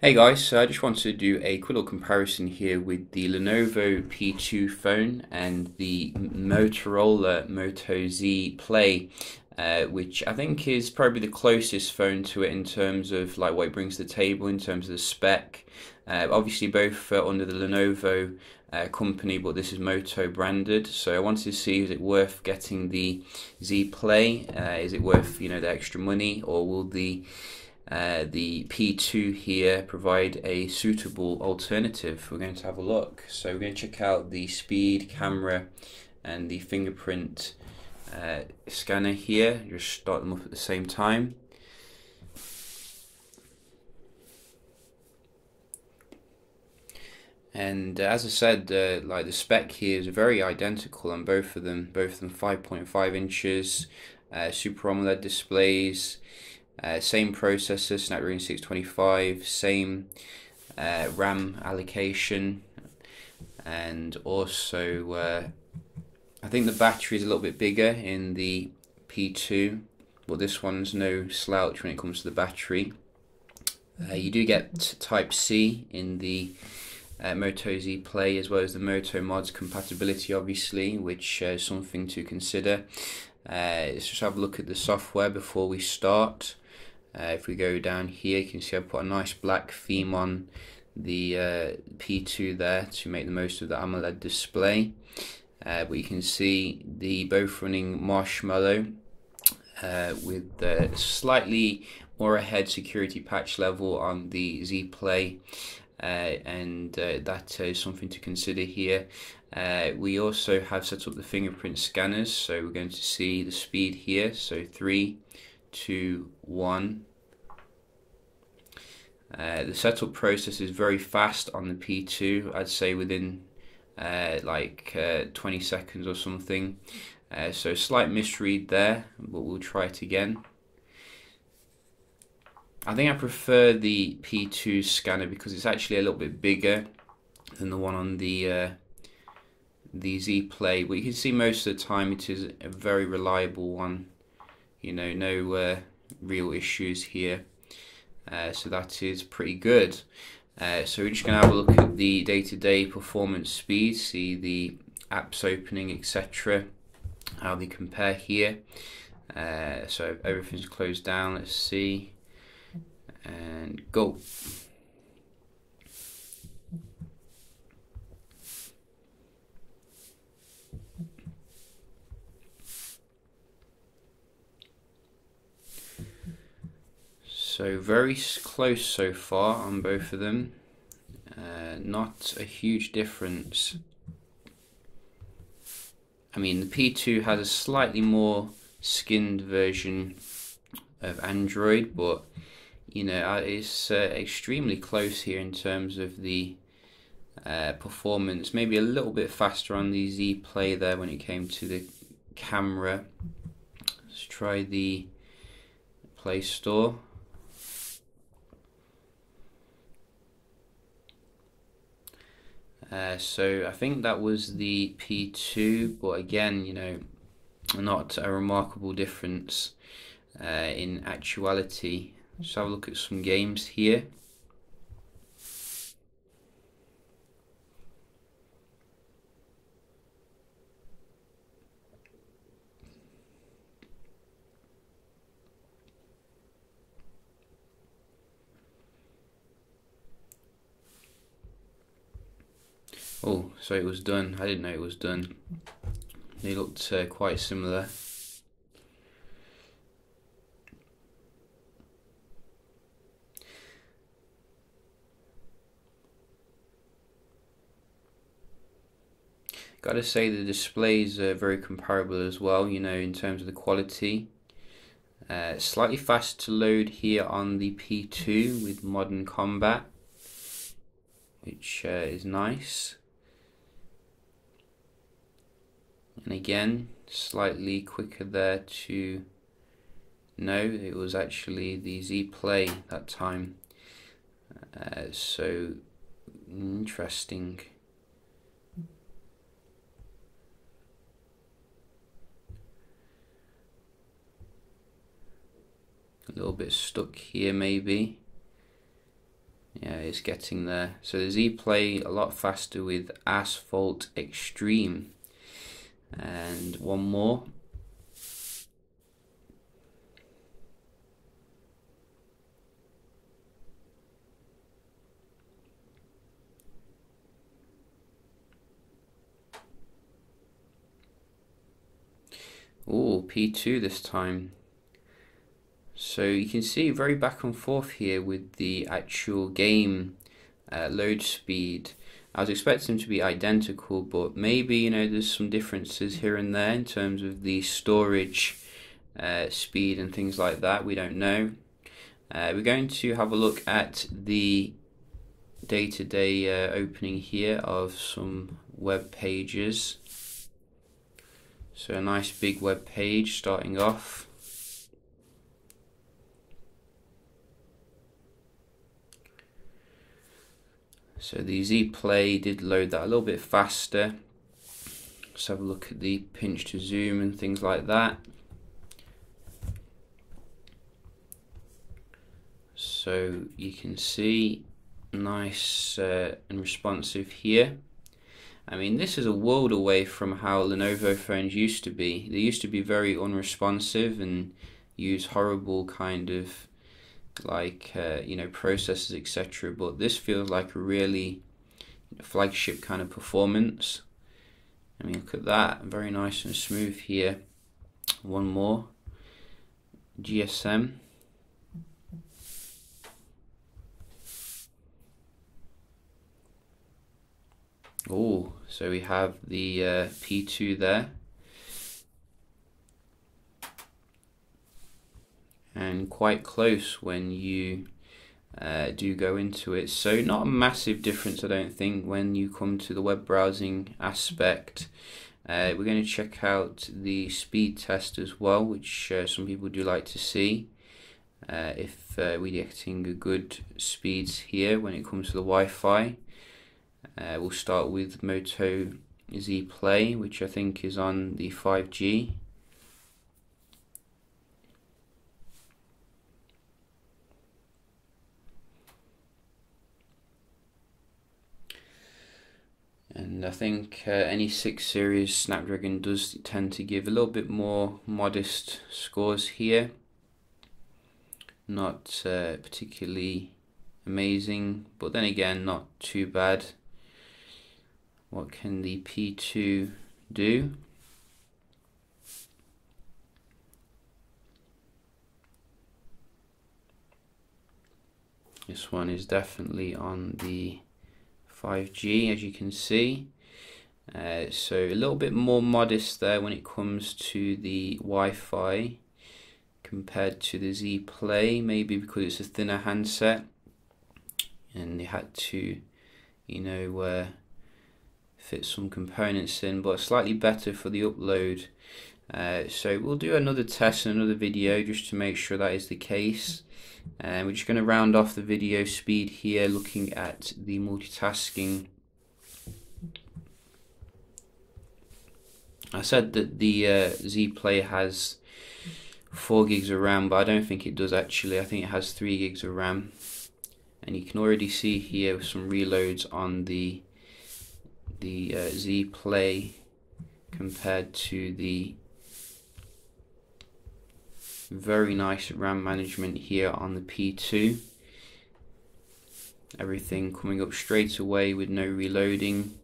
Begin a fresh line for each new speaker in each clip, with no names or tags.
Hey guys, so I just wanted to do a quick little comparison here with the Lenovo P2 phone and the Motorola Moto Z Play, which I think is probably the closest phone to it in terms of like what it brings to the table in terms of the spec. Obviously both under the Lenovo company, but this is Moto branded. So I wanted to see, is it worth getting the Z Play? Is it worth the extra money, or will the P2 here provide a suitable alternative? We're going to have a look. So we're going to check out the speed, camera, and the fingerprint scanner here. Just start them up at the same time. And as I said, like the spec here is very identical on both of them. Both of them 5.5 inches, Super AMOLED displays. Same processor, Snapdragon 625, same RAM allocation, and also I think the battery is a little bit bigger in the P2, but this one's no slouch when it comes to the battery. You do get Type C in the Moto Z Play, as well as the Moto Mods compatibility, obviously, which is something to consider. Let's just have a look at the software before we start. If we go down here, you can see I've put a nice black theme on the P2 there to make the most of the AMOLED display. But you can see the both running Marshmallow with slightly more ahead security patch level on the Z Play, and that is something to consider here. We also have set up the fingerprint scanners, so we're going to see the speed here. So 3, 2, 1. The setup process is very fast on the P2. I'd say within 20 seconds or something. So slight misread there, but we'll try it again. I think I prefer the P2 scanner because it's actually a little bit bigger than the one on the Z Play, but you can see most of the time it is a very reliable one. No real issues here. So that is pretty good. So we're just going to have a look at the day-to-day performance speed, see the apps opening, etc., how they compare here. So everything's closed down, let's see, and go. So very close so far on both of them. Not a huge difference. I mean, the P2 has a slightly more skinned version of Android, but it's extremely close here in terms of the performance. Maybe a little bit faster on the Z Play there when it came to the camera. Let's try the Play Store. So I think that was the P2, but again, not a remarkable difference in actuality. Let's have a look at some games here. Oh, so it was done. I didn't know it was done. They looked quite similar. Gotta say the displays are very comparable as well, in terms of the quality. Slightly fast to load here on the P2 with Modern Combat, which is nice. And again, slightly quicker there to... No, it was actually the Z Play that time. So interesting. A little bit stuck here maybe. Yeah, it's getting there. So the Z Play a lot faster with Asphalt Extreme. And one more. Oh, P2 this time. So you can see very back and forth here with the actual game load speed. I was expecting them to be identical, but maybe, you know, there's some differences here and there in terms of the storage speed and things like that. We don't know. We're going to have a look at the day-to-day opening here of some web pages. So a nice big web page starting off. So the Z Play did load that a little bit faster. Let's have a look at the pinch to zoom and things like that. So you can see nice and responsive here. I mean, this is a world away from how Lenovo phones used to be. They used to be very unresponsive and use horrible kind of like you know, processors, etc. But this feels like a really flagship kind of performance. I mean, look at that, very nice and smooth here. One more, GSM. Oh, so we have the P2 there. And quite close when you do go into it. So not a massive difference, I don't think, when you come to the web browsing aspect. We're going to check out the speed test as well, which some people do like to see. If we're getting a good speeds here when it comes to the Wi-Fi. We'll start with Moto Z Play, which I think is on the 5G. And I think any 6 series Snapdragon does tend to give a little bit more modest scores here. Not particularly amazing, but then again not too bad. What can the P2 do? This one is definitely on the 5G, as you can see. So a little bit more modest there when it comes to the Wi-Fi compared to the Z Play, maybe because it's a thinner handset and they had to, you know, fit some components in, but slightly better for the upload. So we'll do another test in another video just to make sure that is the case. And we're just going to round off the video speed here, looking at the multitasking. I said that the Z Play has 4 gigs of RAM, but I don't think it does actually. I think it has 3 gigs of RAM. And you can already see here some reloads on the Z Play compared to the very nice RAM management here on the P2. Everything coming up straight away with no reloading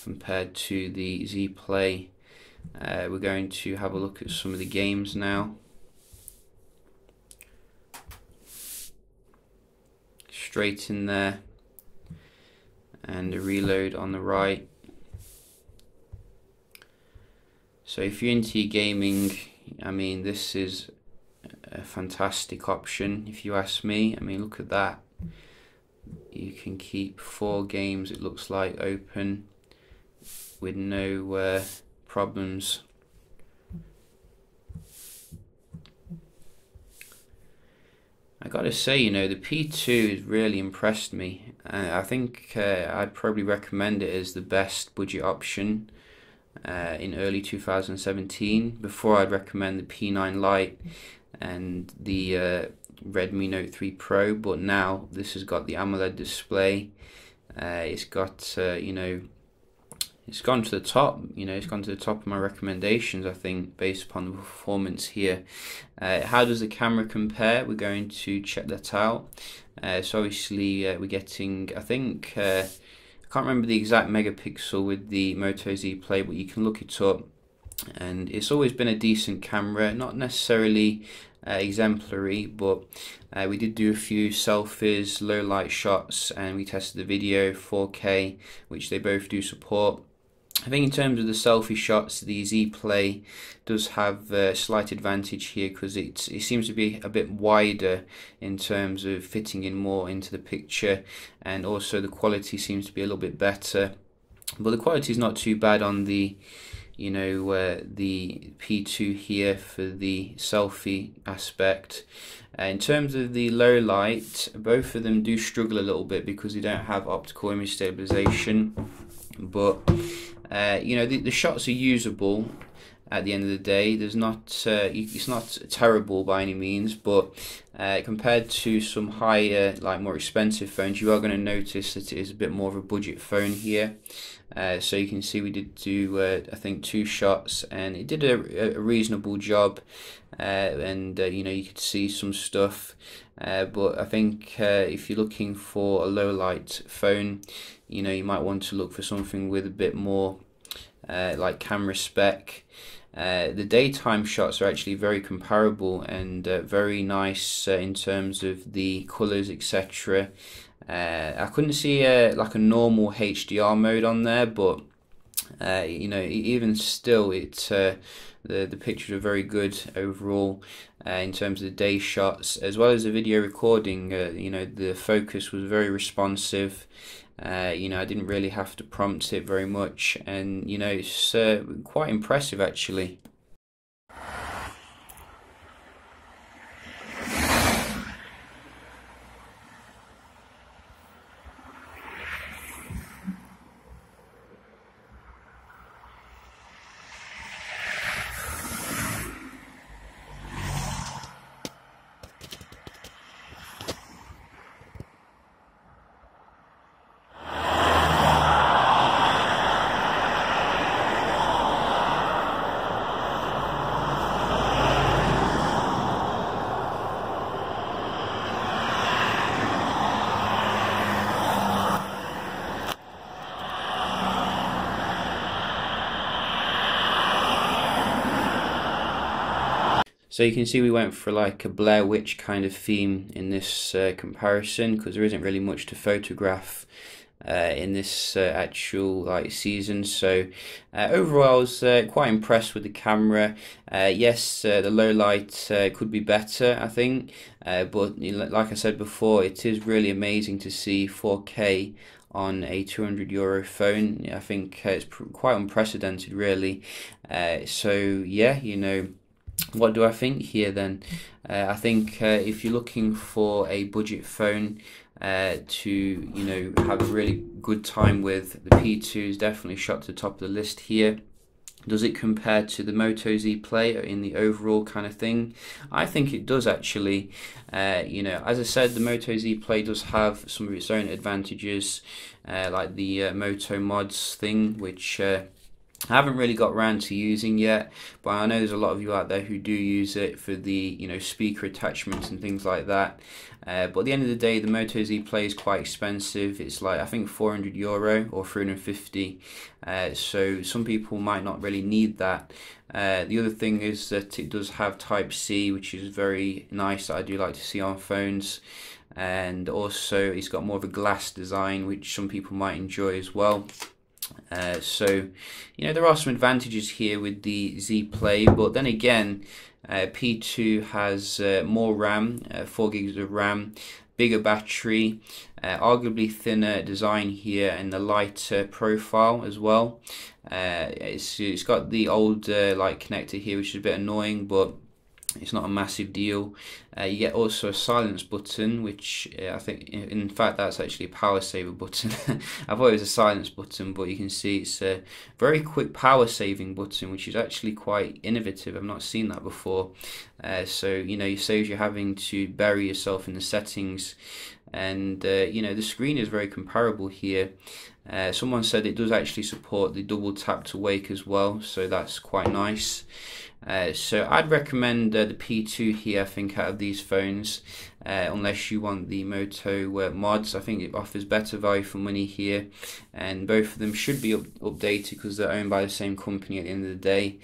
compared to the Z Play. We're going to have a look at some of the games now. Straight in there, and a reload on the right. So if you're into your gaming, I mean, this is a fantastic option if you ask me. I mean, look at that. You can keep 4 games, it looks like, open with no problems. I gotta say, you know, the P2 has really impressed me. I think I'd probably recommend it as the best budget option in early 2017. Before, I'd recommend the P9 Lite and the Redmi Note 3 Pro, but now this has got the AMOLED display. It's got it's gone to the top. It's gone to the top of my recommendations, I think, based upon the performance here. How does the camera compare? We're going to check that out. So obviously we're getting, I think, I can't remember the exact megapixel with the Moto Z Play, but you can look it up. And it's always been a decent camera, not necessarily exemplary, but we did do a few selfies, low light shots, and we tested the video 4K, which they both do support. I think in terms of the selfie shots, the Z Play does have a slight advantage here because it seems to be a bit wider in terms of fitting in more into the picture, and also the quality seems to be a little bit better. But the quality is not too bad on the the P2 here for the selfie aspect. In terms of the low light, both of them do struggle a little bit because they don't have optical image stabilization, but the shots are usable at the end of the day. There's not it's not terrible by any means, but compared to some higher, more expensive phones, you are going to notice that it is a bit more of a budget phone here. So you can see we did do I think 2 shots, and it did a reasonable job, and you could see some stuff, but I think if you're looking for a low light phone, you might want to look for something with a bit more camera spec. The daytime shots are actually very comparable and very nice in terms of the colors, etc. I couldn't see a normal HDR mode on there, but even still, the pictures are very good overall in terms of the day shots as well as the video recording. The focus was very responsive. I didn't really have to prompt it very much, and it's quite impressive actually. So you can see we went for a Blair Witch kind of theme in this comparison, because there isn't really much to photograph in this actual season. So overall I was quite impressed with the camera. Yes, the low light could be better, I think, but like I said before, it is really amazing to see 4K on a €200 phone. I think it's quite unprecedented really. So yeah, what do I think here then? I think if you're looking for a budget phone to have a really good time with, the P2 is definitely shot to the top of the list here. Does it compare to the Moto Z Play in the overall kind of thing? I think it does actually. As I said, the Moto Z Play does have some of its own advantages, like the Moto mods thing, which I haven't really got around to using yet, but I know there's a lot of you out there who do use it for the speaker attachments and things like that. But at the end of the day, the Moto Z Play is quite expensive. It's I think €400 or 350. So some people might not really need that. The other thing is that it does have Type-C, which is very nice, that I do like to see on phones. And also it's got more of a glass design, which some people might enjoy as well. So there are some advantages here with the Z Play, but then again, P2 has more RAM, 4 gigs of RAM, bigger battery, arguably thinner design here, and the lighter profile as well. It's got the old light connector here, which is a bit annoying, but It's not a massive deal. You get also a silence button, which I think, in fact, that's actually a power saver button. I thought it was a silence button, but you can see it's a very quick power saving button, which is actually quite innovative. I've not seen that before. So, it saves you having to bury yourself in the settings. And, the screen is very comparable here. Someone said it does actually support the double tap to wake as well, so that's quite nice. So I'd recommend the P2 here, I think, out of these phones, unless you want the Moto mods. I think it offers better value for money here, and both of them should be updated because they're owned by the same company at the end of the day.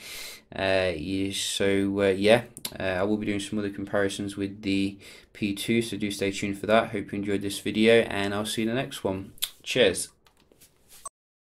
I will be doing some other comparisons with the P2, so do stay tuned for that. Hope you enjoyed this video, and I'll see you in the next one. Cheers.